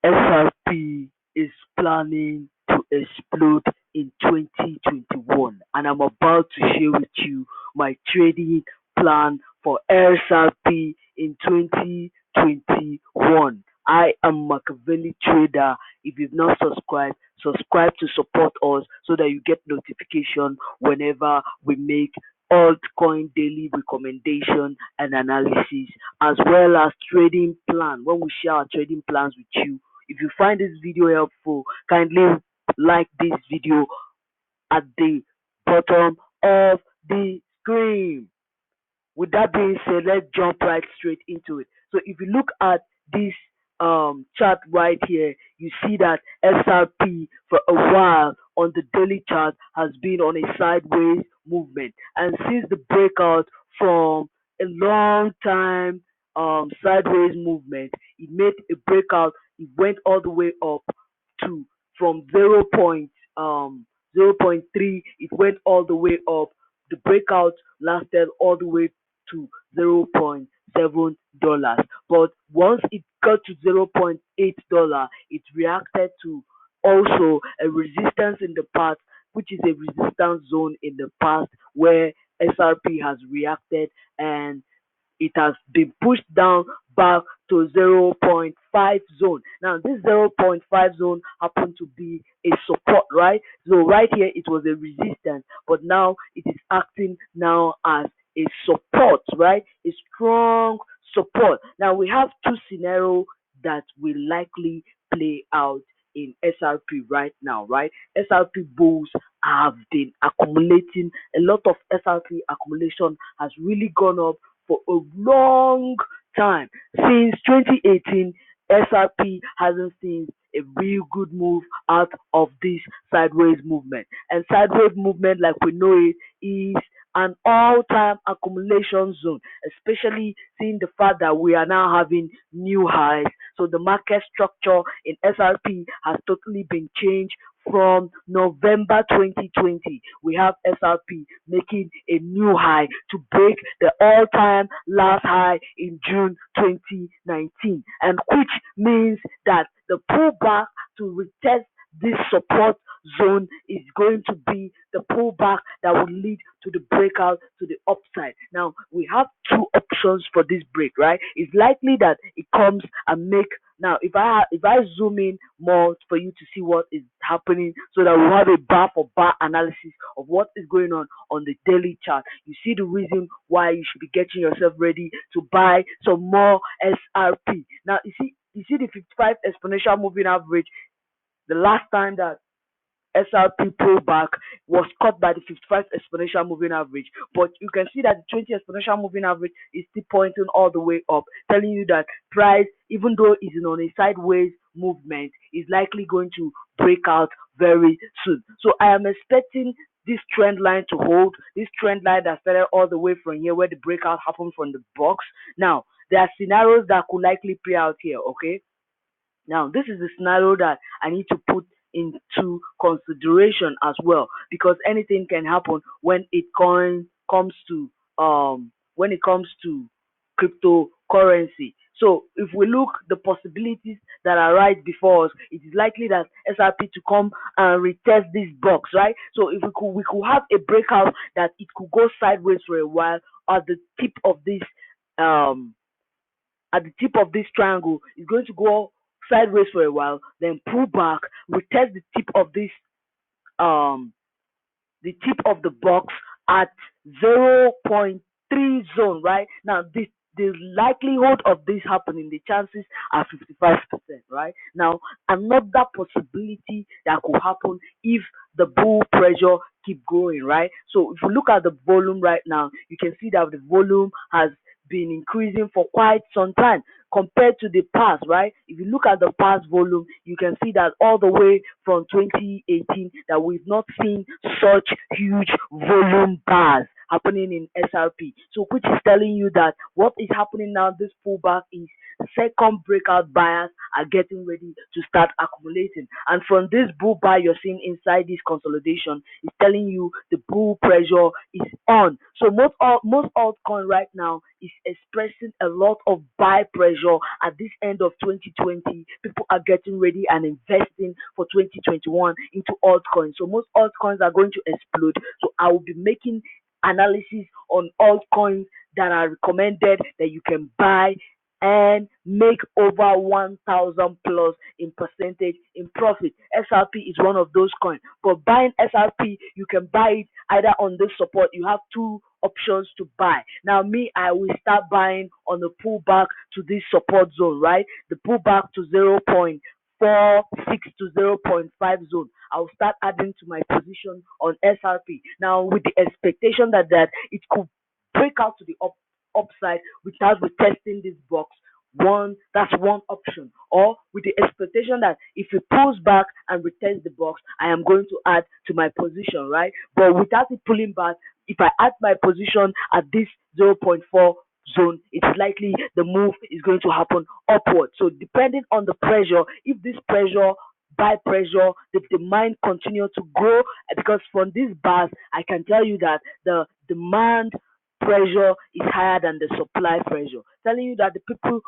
XRP is planning to explode in 2021, and I'm about to share with you my trading plan for XRP in 2021. I am Machiavelli Trader. If you've not subscribed, subscribe to support us so that you get notification whenever we make altcoin daily recommendation and analysis, as well as trading plan when we share our trading plans with you. If you find this video helpful, kindly like this video at the bottom of the screen. With that being said, let's jump right straight into it. So if you look at this chart right here, you see that XRP for a while on the daily chart has been on a sideways movement, and since the breakout from a long time sideways movement, it made a breakout. It went all the way up to from 0.3. It went all the way up. The breakout lasted all the way to $0.7, but once it got to $0.8, it reacted to also a resistance in the past, which is a resistance zone in the past where XRP has reacted, and it has been pushed down back to zero point 0.5 zone. Now this 0.5 zone happened to be a support, right? So right here it was a resistance, but now it is acting now as a support, right? A strong support. Now we have two scenarios that will likely play out in XRP right now, right? XRP bulls have been accumulating. A lot of XRP accumulation has really gone up for a long time. Since 2018, XRP hasn't seen a real good move out of this sideways movement. And sideways movement, like we know it, is an all-time accumulation zone, especially seeing the fact that we are now having new highs. So the market structure in XRP has totally been changed. From November 2020, we have XRP making a new high to break the all-time last high in June 2019, and which means that the pullback to retest this support zone is going to be the pullback that will lead to the breakout to the upside. Now we have two options for this break, right? It's likely that it comes and make. Now if I zoom in more for you to see what is happening, so that we have a bar for bar analysis of what is going on the daily chart, you see the reason why you should be getting yourself ready to buy some more XRP. Now you see the 55 exponential moving average. The last time that XRP pullback was caught by the 55 exponential moving average, but you can see that the 20 exponential moving average is still pointing all the way up, telling you that price, even though it's on a sideways movement, is likely going to break out very soon. So I am expecting this trend line to hold, this trend line that started all the way from here where the breakout happened from the box. Now there are scenarios that could likely play out here, okay? Now this is the scenario that I need to put into consideration as well, because anything can happen when it comes to cryptocurrency. So if we look the possibilities that are right before us, it is likely that XRP to come and retest this box, right? So if we could have a breakout that it could go sideways for a while at the tip of this triangle. Is going to go sideways for a while, then pull back, retest the tip of this the tip of the box at 0.3 zone, right? Now the likelihood of this happening, the chances are 55%, right? Now another possibility that could happen if the bull pressure keep growing, right? So if you look at the volume right now, you can see that the volume has been increasing for quite some time compared to the past, right? If you look at the past volume, you can see that all the way from 2018 that we've not seen such huge volume bars happening in SRP. So which is telling you that what is happening now, this pullback is second breakout buyers are getting ready to start accumulating. And from this bull buy you're seeing inside this consolidation is telling you the bull pressure is on. So most altcoin right now is expressing a lot of buy pressure at this end of 2020. People are getting ready and investing for 2021 into altcoins. So most altcoins are going to explode. So I will be making analysis on altcoins that are recommended that you can buy and make over 1,000 plus in percentage in profit. SRP is one of those coins. But buying SRP, you can buy it either on this support. You have two options to buy. Now, me, I will start buying on the pullback to this support zone, right? The pullback to 0.46 to 0.5 zone. I'll start adding to my position on SRP. Now, with the expectation that it could break out to the upside without retesting this box. That's one option. Or with the expectation that if it pulls back and retests the box, I am going to add to my position, right? But without it pulling back, if I add my position at this 0.4 zone, it's likely the move is going to happen upward. So depending on the pressure, if this pressure buy pressure, the demand continue to grow, because from these bars I can tell you that the demand pressure is higher than the supply pressure, telling you that the people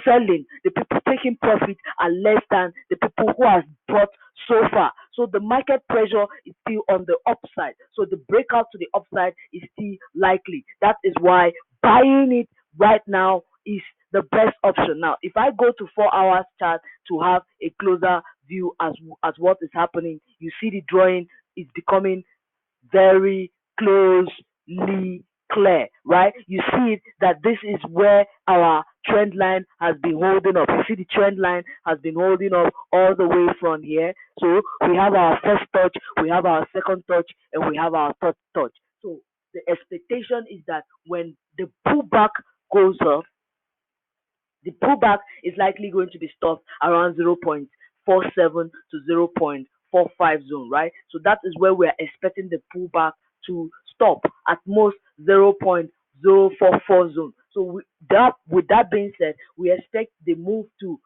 selling, the people taking profit are less than the people who have bought so far. So the market pressure is still on the upside. So the breakout to the upside is still likely. That is why buying it right now is the best option. Now, if I go to 4 hours chart to have a closer view as what is happening, you see the drawing is becoming very closely clear, right? You see that this is where our trend line has been holding up. You see the trend line has been holding up all the way from here. So we have our first touch, we have our second touch, and we have our third touch. So the expectation is that when the pullback goes up, the pullback is likely going to be stopped around 0.47 to 0.45 zone, right? So that is where we are expecting the pullback to stop, at most 0.044 zone. So with that being said, we expect the move to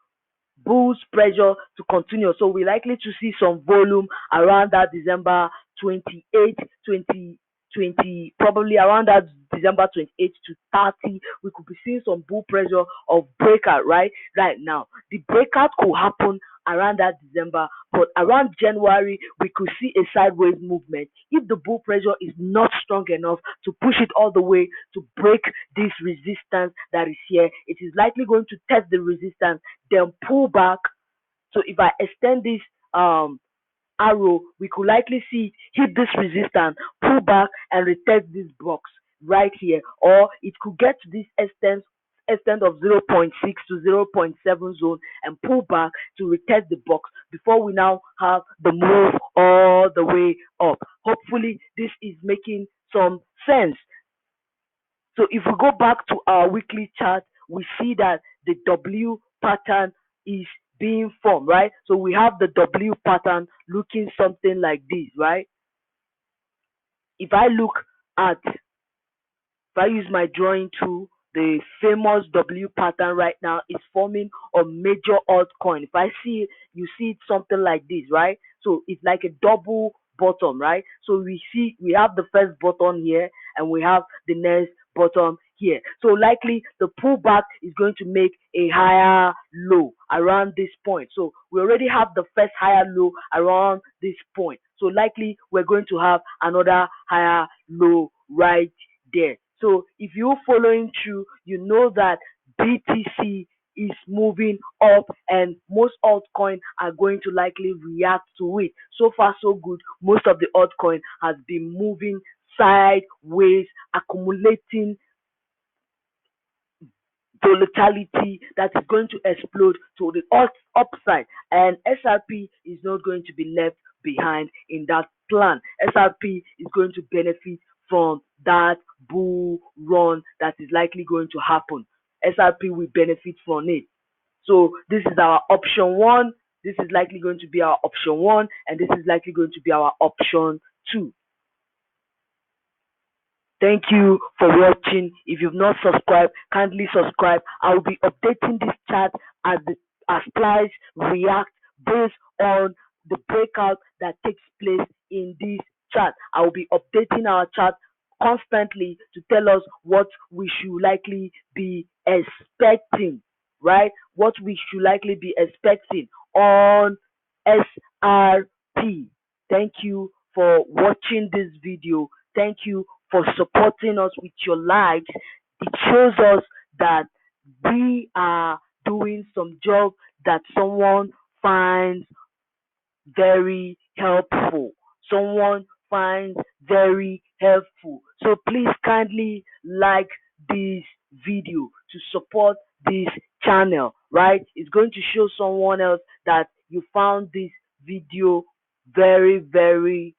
bulls pressure to continue. So we're likely to see some volume around that December 28, 2020, probably around that December 28 to 30. We could be seeing some bull pressure of breakout right now. The breakout could happen around that December, but around January we could see a sideways movement if the bull pressure is not strong enough to push it all the way to break this resistance that is here. It is likely going to test the resistance, then pull back. So if I extend this arrow, we could likely see it hit this resistance, pull back and retest this box right here, or it could get to this extent of 0.6 to 0.7 zone and pull back to retest the box before we now have the move all the way up. Hopefully this is making some sense. So if we go back to our weekly chart, we see that the W pattern is being formed, right? So we have the W pattern looking something like this, right? If I use my drawing tool, the famous W pattern right now is forming on major altcoin. If I see it, you see it something like this, right? So it's like a double bottom, right? So we have the first bottom here and we have the next bottom here. So likely the pullback is going to make a higher low around this point. So we already have the first higher low around this point. So likely we're going to have another higher low right there. So if you're following through, you know that BTC is moving up and most altcoins are going to likely react to it. So far so good. Most of the altcoin has been moving sideways, accumulating volatility that is going to explode to the upside, and SRP is not going to be left behind in that plan. SRP is going to benefit from that bull run that is likely going to happen. SRP will benefit from it. So this is our option 1. This is likely going to be our option 1, and this is likely going to be our option 2. Thank you for watching. If you've not subscribed, kindly subscribe. I will be updating this chat as price react based on the breakout that takes place in this chat. I will be updating our chat constantly to tell us what we should likely be expecting, right? What we should likely be expecting on SRP. Thank you for watching this video. Thank you for supporting us with your likes. It shows us that we are doing some job that someone finds very helpful. Someone finds very helpful. So please kindly like this video to support this channel, right? It's going to show someone else that you found this video very, very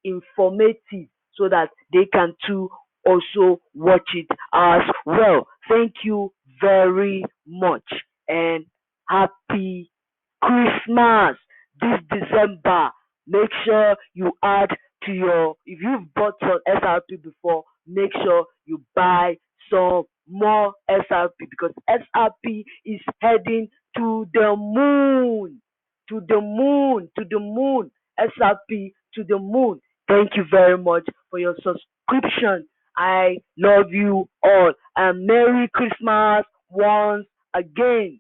informative so that they can too also watch it as well. Thank you very much and happy Christmas this December. Make sure you add to your, if you've bought some SRP before, make sure you buy some more SRP because SRP is heading to the moon, to the moon, to the moon. SRP to the moon. Thank you very much for your subscription. I love you all and Merry Christmas once again.